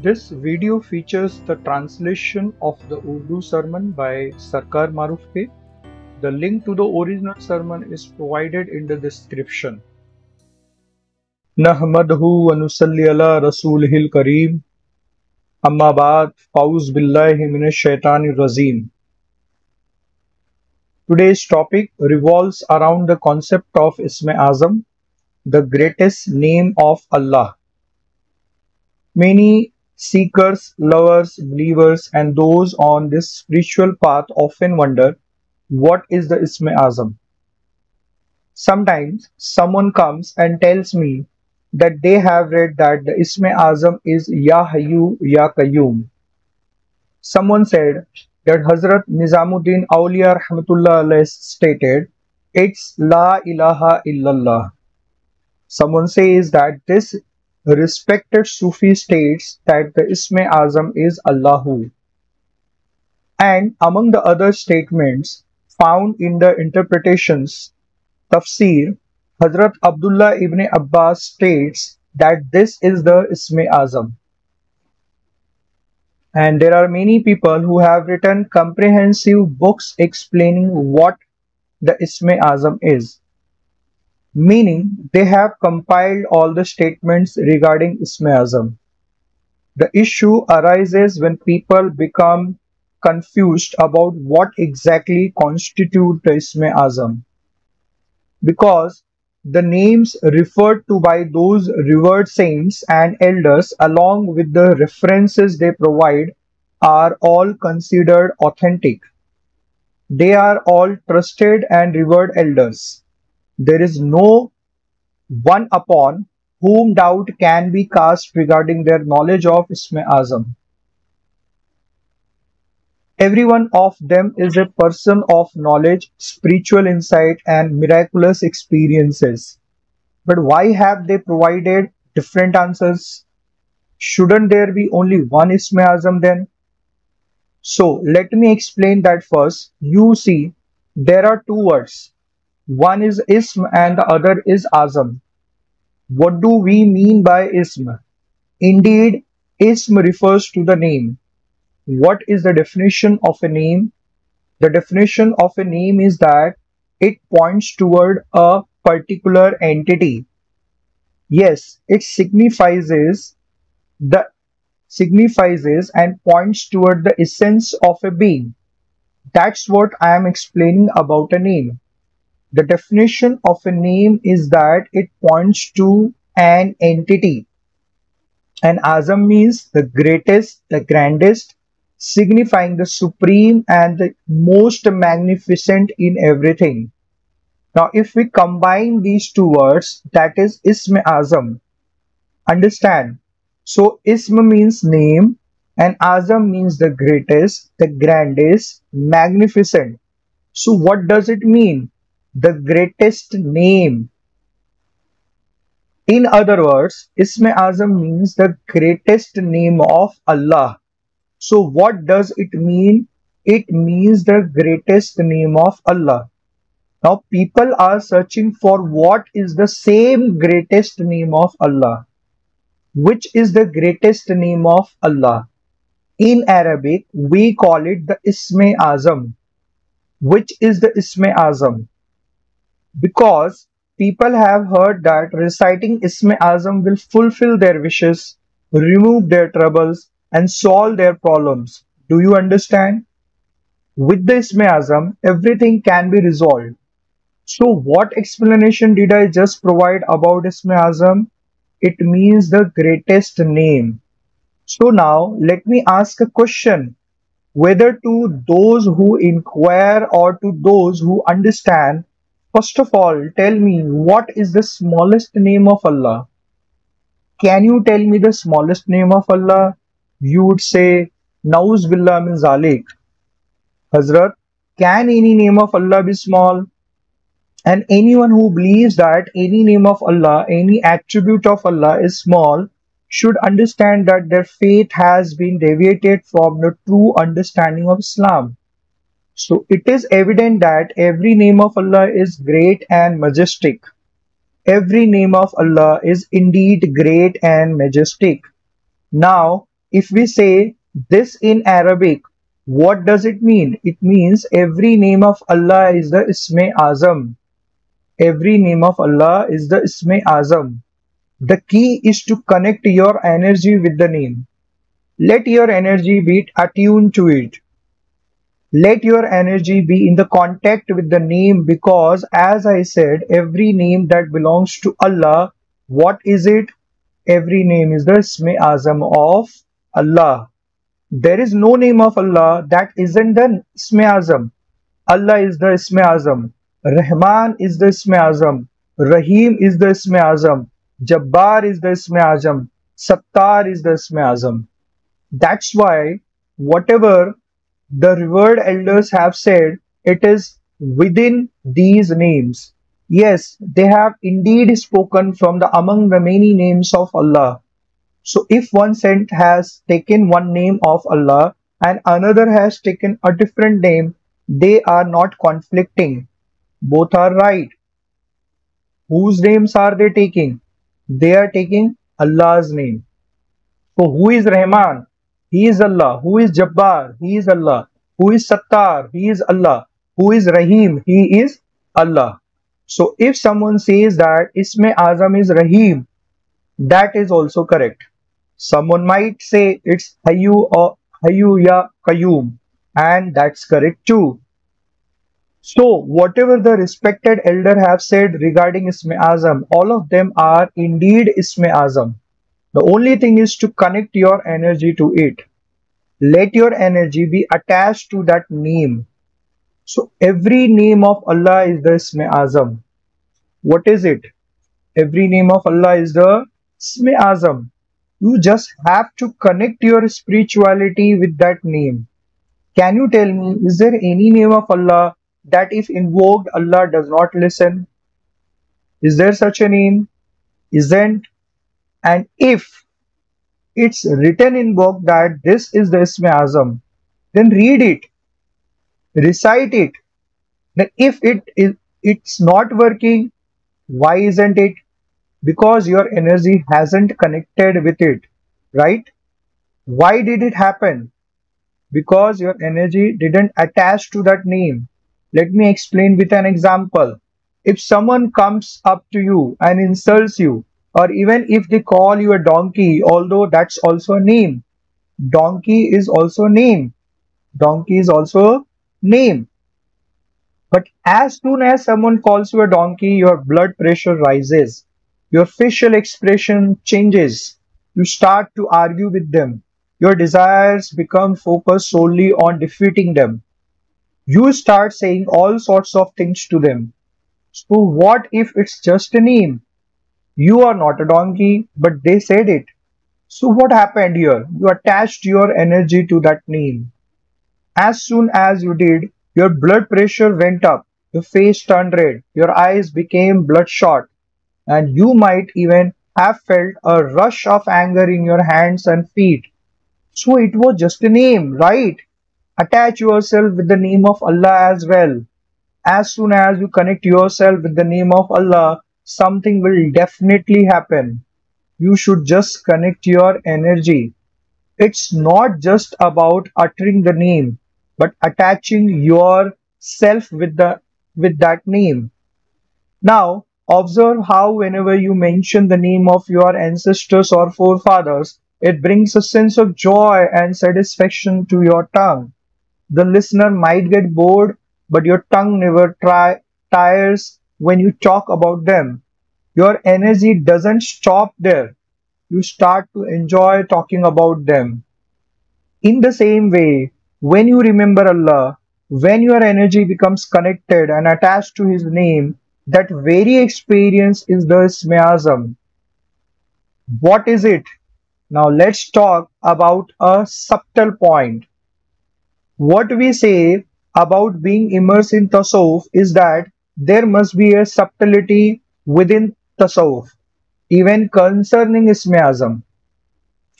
This video features the translation of the Urdu sermon by Sarkar Maroof. The link to the original sermon is provided in the description. Nahmaduhu wa nusalli ala rasulihil kareem. Amma ba'd, fauz billahi minash shaitanir rajeem. Today's topic revolves around the concept of Ism-e-Azam, the greatest name of Allah. Many seekers, lovers, believers, and those on this spiritual path often wonder, what is the Ism-e-Azam? Sometimes someone comes and tells me that they have read that the Ism-e-Azam is Ya Hayyu Ya Qayyum. Someone said that Hazrat Nizamuddin Awliya Rahmatullah alayhi stated, it's La ilaha illallah. Someone says that this respected Sufi states that the Ism-e-Azam is Allahu. And among the other statements found in the interpretations, Tafsir, Hazrat Abdullah ibn Abbas states that this is the Ism-e-Azam. And there are many people who have written comprehensive books explaining what the Ism-e-Azam is. Meaning, they have compiled all the statements regarding Ism-e-Azam. The issue arises when people become confused about what exactly constitutes the Ism-e-Azam. Because the names referred to by those revered saints and elders along with the references they provide are all considered authentic. They are all trusted and revered elders. There is no one upon whom doubt can be cast regarding their knowledge of Ism-e-Azam. Every one of them is a person of knowledge, spiritual insight, and miraculous experiences. But why have they provided different answers? Shouldn't there be only one Ism-e-Azam then? So let me explain that first. You see, there are two words. One is Ism and the other is Azam. What do we mean by Ism? Indeed, Ism refers to the name. What is the definition of a name? The definition of a name is that it points toward a particular entity. Yes, it signifies and points toward the essence of a being. That's what I am explaining about a name. The definition of a name is that it points to an entity. And Azam means the greatest, the grandest, signifying the supreme and the most magnificent in everything. Now, if we combine these two words, that is Ism-e-Azam. Understand? So, Ism means name and Azam means the greatest, the grandest, magnificent. So, what does it mean? The greatest name. In other words, Ism-e-Azam means the greatest name of Allah. So what does it mean? It means the greatest name of Allah. Now people are searching for what is the same greatest name of Allah. Which is the greatest name of Allah? In Arabic, we call it the Ism-e-Azam. Which is the Ism-e-Azam? Because people have heard that reciting Ism-e-Azam will fulfill their wishes, remove their troubles, and solve their problems. Do you understand? With the Ism-e-Azam, everything can be resolved. So what explanation did I just provide about Ism-e-Azam? It means the greatest name. So now let me ask a question. Whether to those who inquire or to those who understand, first of all, tell me what is the smallest name of Allah? Can you tell me the smallest name of Allah? You would say, Nawaz billah min zalik. Hazrat, can any name of Allah be small? And anyone who believes that any name of Allah, any attribute of Allah is small, should understand that their faith has been deviated from the true understanding of Islam. So it is evident that every name of Allah is great and majestic. Every name of Allah is indeed great and majestic. Now, if we say this in Arabic, what does it mean? It means every name of Allah is the Ism-e-Azam. Every name of Allah is the Ism-e-Azam. The key is to connect your energy with the name. Let your energy be attuned to it. Let your energy be in the contact with the name, because as I said, every name that belongs to Allah, what is it? Every name is the Ism-e-Azam of Allah. There is no name of Allah that isn't the Ism-e-Azam. Allah is the Ism-e-Azam. Rahman is the Ism-e-Azam. Rahim is the Ism-e-Azam. Jabbar is the Ism-e-Azam. Sattar is the Ism-e-Azam. That's why whatever the revered elders have said, it is within these names. Yes, they have indeed spoken from the among the many names of Allah. So if one saint has taken one name of Allah and another has taken a different name, they are not conflicting. Both are right. Whose names are they taking? They are taking Allah's name. So who is Rahman? He is Allah. Who is Jabbar? He is Allah. Who is Sattar? He is Allah. Who is Rahim? He is Allah. So if someone says that Ism-e-Azam is Rahim, that is also correct. Someone might say it's Hayyu or Hayyu Ya Qayyum, and that's correct too. So whatever the respected elder have said regarding Ism-e-Azam, all of them are indeed Ism-e-Azam. The only thing is to connect your energy to it. Let your energy be attached to that name. So every name of Allah is the Ism-e-Azam. What is it? Every name of Allah is the Ism-e-Azam. You just have to connect your spirituality with that name. Can you tell me, is there any name of Allah that if invoked, Allah does not listen? Is there such a name? Isn't. And if it's written in book that this is the Ism-e-Azam, then read it, recite it. Then if it's not working, why isn't it? Because your energy hasn't connected with it, right? Why did it happen? Because your energy didn't attach to that name. Let me explain with an example. If someone comes up to you and insults you, or even if they call you a donkey, although that's also a name. Donkey is also a name. Donkey is also a name. But as soon as someone calls you a donkey, your blood pressure rises. Your facial expression changes. You start to argue with them. Your desires become focused solely on defeating them. You start saying all sorts of things to them. So what if it's just a name? You are not a donkey, but they said it. So what happened here? You attached your energy to that name. As soon as you did, your blood pressure went up, your face turned red, your eyes became bloodshot, and you might even have felt a rush of anger in your hands and feet. So it was just a name, right? Attach yourself with the name of Allah as well. As soon as you connect yourself with the name of Allah, something will definitely happen. You should just connect your energy. It's not just about uttering the name, but attaching yourself with that name. Now, observe how whenever you mention the name of your ancestors or forefathers, it brings a sense of joy and satisfaction to your tongue. The listener might get bored, but your tongue never tires when you talk about them. Your energy doesn't stop there. You start to enjoy talking about them. In the same way, when you remember Allah, when your energy becomes connected and attached to His name, that very experience is the Ism-e-Azam. What is it? Now let's talk about a subtle point. What we say about being immersed in Tasawwuf is that there must be a subtlety within Tasawwuf, even concerning Ism-e-Azam.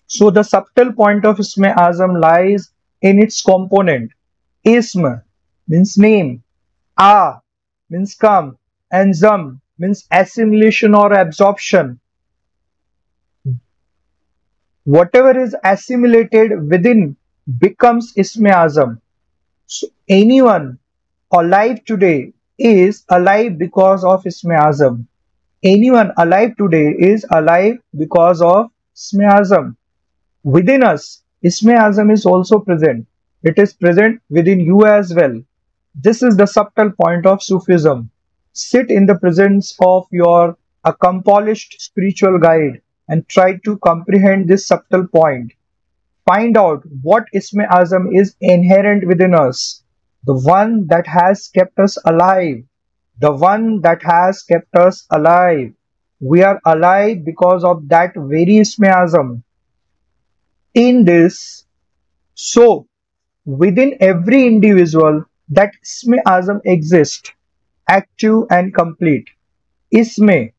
So the subtle point of Ism-e-Azam lies in its component. Ism means name, A means come, and Zam means assimilation or absorption. Whatever is assimilated within becomes Ism-e-Azam. So anyone alive today is alive because of Ism-e-Azam. Anyone alive today is alive because of Ism-e-Azam. Within us, Ism-e-Azam is also present. It is present within you as well. This is the subtle point of Sufism. Sit in the presence of your accomplished spiritual guide and try to comprehend this subtle point. Find out what Ism-e-Azam is inherent within us, the one that has kept us alive, the one that has kept us alive. We are alive because of that very Ism-e-Azam. In this, so within every individual, that Ism-e-Azam exists, active and complete. Isme,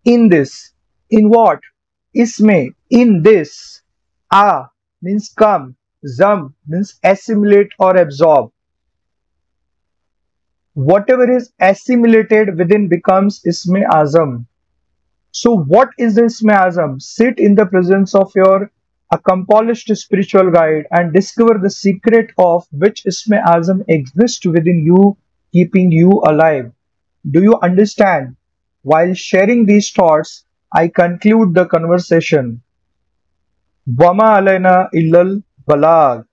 in this. In what? Isme, in this. A means come. Zam means assimilate or absorb. Whatever is assimilated within becomes Ism-e-Azam. So what is the Ism-e-Azam? Sit in the presence of your accomplished spiritual guide and discover the secret of which Ism-e-Azam exists within you, keeping you alive. Do you understand? While sharing these thoughts, I conclude the conversation. Wama alayna illal balag.